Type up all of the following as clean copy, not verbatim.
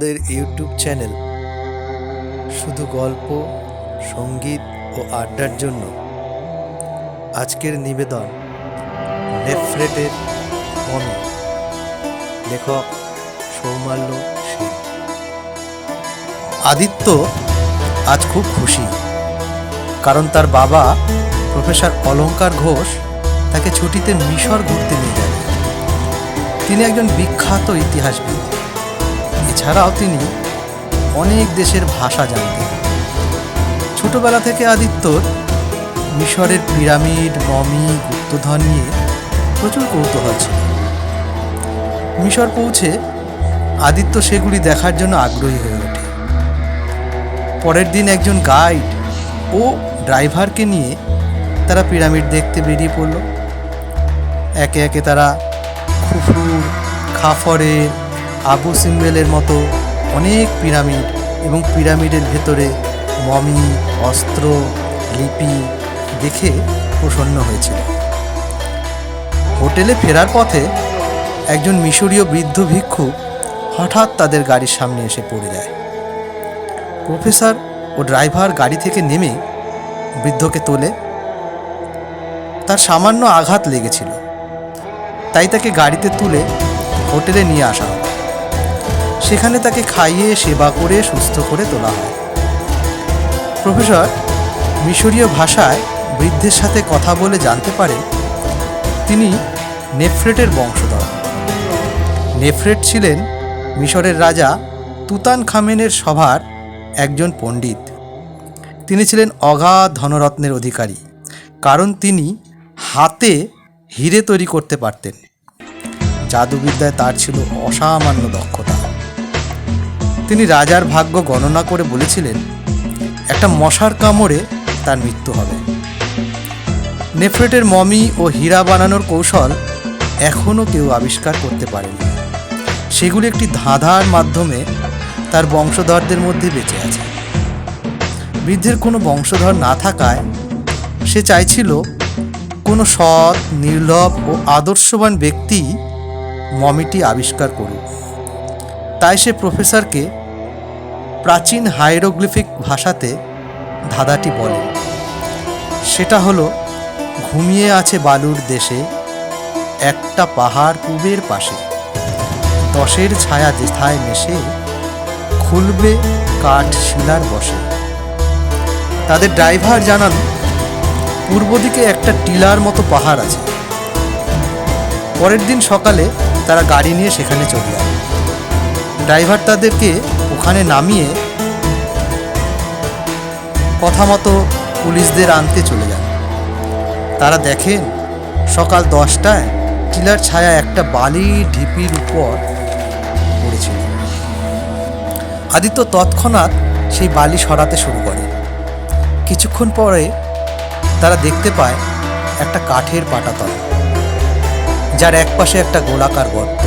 আমাদের YouTube channel শুধু গল্প, সঙ্গীত ও আড্ডার জন্য। আজকের নিবেদন নেফ্রেটের মমি, লেখক সৌমাল্য সেন। আদিত্য আজ খুব খুশি, কারণ তার বাবা প্রফেসর অলঙ্কার ঘোষ তাকে ছুটিতে মিশর ঘুরতে নিয়ে যাবে। তিনি একজন বিখ্যাত ইতিহাসবিদ। এছাড়াও তিনি অনেক দেশের ভাষা জানতেন। ছোটবেলা থেকে আদিত্যর মিশরের পিরামিড, মমি, গুপ্তধন নিয়ে প্রচুর কৌতূহল ছিল। মিশর পৌঁছে আদিত্য সেগুলি দেখার জন্য আগ্রহী হয়ে ওঠে। পরের দিন একজন গাইড ও ড্রাইভারকে নিয়ে তারা পিরামিড দেখতে বেরিয়ে পড়ল। একে একে তারা খুফু, খাফরের, আবু সিম্বেলের মতো অনেক পিরামিড এবং পিরামিডের ভেতরে মমি, অস্ত্র, লিপি দেখে প্রসন্ন হয়েছিল। হোটেলে ফেরার পথে একজন মিশরীয় বৃদ্ধ ভিক্ষু হঠাৎ তাদের গাড়ির সামনে এসে পড়ে যায়। প্রফেসর ও ড্রাইভার গাড়ি থেকে নেমে বৃদ্ধকে তোলে। তার সামান্য আঘাত লেগেছিল, তাই তাকে গাড়িতে তুলে হোটেলে নিয়ে আসা হয়। সেখানে তাকে খাইয়ে সেবা করে সুস্থ করে তোলা হয়। প্রফেসর মিশরীয় ভাষায় বৃদ্ধের সাথে কথা বলে জানতে পারে তিনি নেফ্রেটের বংশধর। নেফ্রেট ছিলেন মিশরের রাজা তুতানখামেনের সভার একজন পণ্ডিত। তিনি ছিলেন অগাধ ধনরত্নের অধিকারী, কারণ তিনি হাতে হিরে তৈরি করতে পারতেন। জাদুবিদ্যায় তার ছিল অসামান্য দক্ষতা। তিনি রাজার ভাগ্য গণনা করে বলেছিলেন একটা মশার কামড়ে তার মৃত্যু হবে। নেফ্রেটের মমি ও হীরা বানানোর কৌশল এখনও কেউ আবিষ্কার করতে পারেনি। সেগুলি একটি ধাঁধার মাধ্যমে তার বংশধরদের মধ্যে বেঁচে আছে। বৃদ্ধের কোনো বংশধর না থাকায় সে চাইছিল কোনো সৎ, নির্লোভ ও আদর্শবান ব্যক্তি মমিটি আবিষ্কার করুক। তাই সে প্রফেসরকে প্রাচীন হাইরোগ্লিফিক ভাষাতে ধাঁধাটি বলে। সেটা হলো, ঘুমিয়ে আছে বালুর দেশে একটা পাহাড় পূবের পাশে, 10-এর ছায়া যেথায় মেশে খুলবে কাঠ শিলার বসে। তাদের ড্রাইভার জানান পূর্ব দিকে একটা টিলার মতো পাহাড় আছে। পরের দিন সকালে তারা গাড়ি নিয়ে সেখানে চলে যায়। ড্রাইভার তাদেরকে ওখানে নামিয়ে কথা মতো পুলিশদের আনতে চলে যান। তারা দেখেন সকাল 10টায় টিলার ছায়া একটা বালির ঢিপির উপর পড়েছিল। আদিত্য তৎক্ষণাৎ সেই বালি সরাতে শুরু করে। কিছুক্ষণ পরে তারা দেখতে পায় একটা কাঠের পাটাতন, যার একপাশে একটা গোলাকার গর্ত।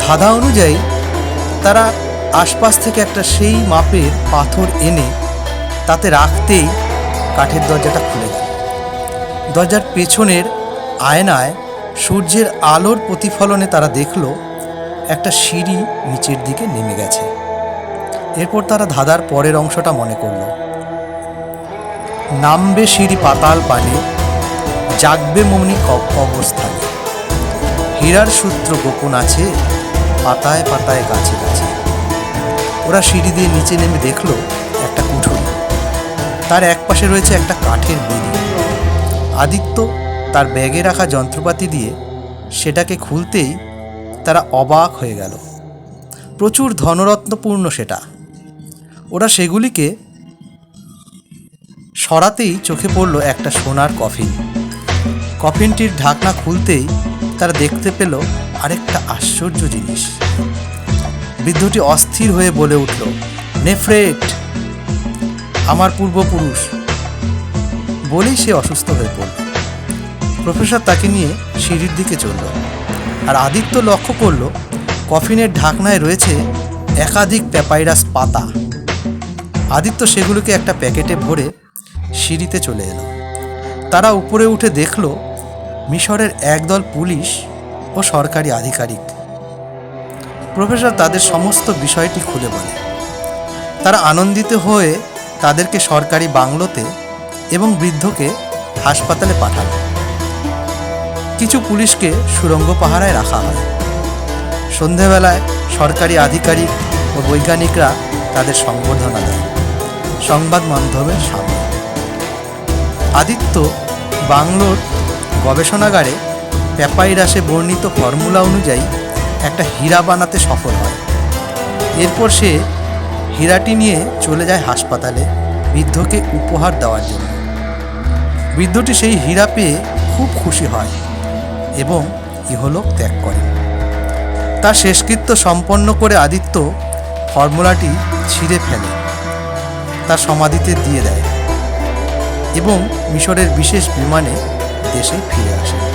ধাঁধা অনুযায়ী তারা আশপাশ থেকে একটা সেই মাপের পাথর এনে তাতে রাখতেই কাঠের দরজাটা খুলে গেল। দরজার পেছনের আয়নায় সূর্যের আলোর প্রতিফলনে তারা দেখল একটা সিঁড়ি নিচের দিকে নেমে গেছে। এরপর তারা ধাঁধার পরের অংশটা মনে করল। নামবে সিঁড়ি পাতাল পানে, জাগবে মনি অবস্থানে, হীরার সূত্র গোপন আছে পাতায় পাতায় গাছে গাছে। ওরা সিঁড়ি দিয়ে নিচে নেমে দেখল একটা কুঠুরি। তার একপাশে রয়েছে একটা কাঠের বেড়ি। আদিত্য তার ব্যাগে রাখা যন্ত্রপাতি দিয়ে সেটাকে খুলতেই তারা অবাক হয়ে গেল। প্রচুর ধনরত্নপূর্ণ সেটা। ওরা সেগুলিকে সরাতেই চোখে পড়ল একটা সোনার কফিন। কফিনটির ঢাকনা খুলতেই তারা দেখতে পেল আরেকটা আশ্চর্য জিনিস। বৃদ্ধটি অস্থির হয়ে বলে উঠল, নেফ্রেট, আমার পূর্বপুরুষ। বলেই সে অসুস্থ হয়ে পড়ল। প্রফেসর তাকে নিয়ে সিঁড়ির দিকে চলল, আর আদিত্য লক্ষ্য করল কফিনের ঢাকনায় রয়েছে একাধিক প্যাপাইরাস পাতা। আদিত্য সেগুলোকে একটা প্যাকেটে ভরে সিঁড়িতে চলে এলো। তারা উপরে উঠে দেখল মিশরের একদল পুলিশ ও সরকারি আধিকারিক। প্রফেসর তাদের সমস্ত বিষয়টি খুলে বলে। তারা আনন্দিত হয়ে তাদেরকে সরকারি বাংলোতে এবং বৃদ্ধকে হাসপাতালে পাঠান। কিছু পুলিশকে সুড়ঙ্গ পাহারায় রাখা হয়। সন্ধেবেলায় সরকারি আধিকারিক ও বৈজ্ঞানিকরা তাদের সংবর্ধনা দেয় সংবাদ মাধ্যমের সামনে। আদিত্য বাংলোর গবেষণাগারে প্যাপাইরাসে বর্ণিত ফর্মুলা অনুযায়ী একটা হীরা বানাতে সফল হয়। এরপর সে হীরাটি নিয়ে চলে যায় হাসপাতালে বৃদ্ধকে উপহার দেওয়ার জন্য। বৃদ্ধটি সেই হীরা পেয়ে খুব খুশি হয় এবং ইহলোক ত্যাগ করেন। তার শেষকৃত্য সম্পন্ন করে আদিত্য ফর্মুলাটি ছিঁড়ে ফেলে তার সমাধিতে দিয়ে দেয় এবং মিশরের বিশেষ বিমানে দেশে ফিরে আসে।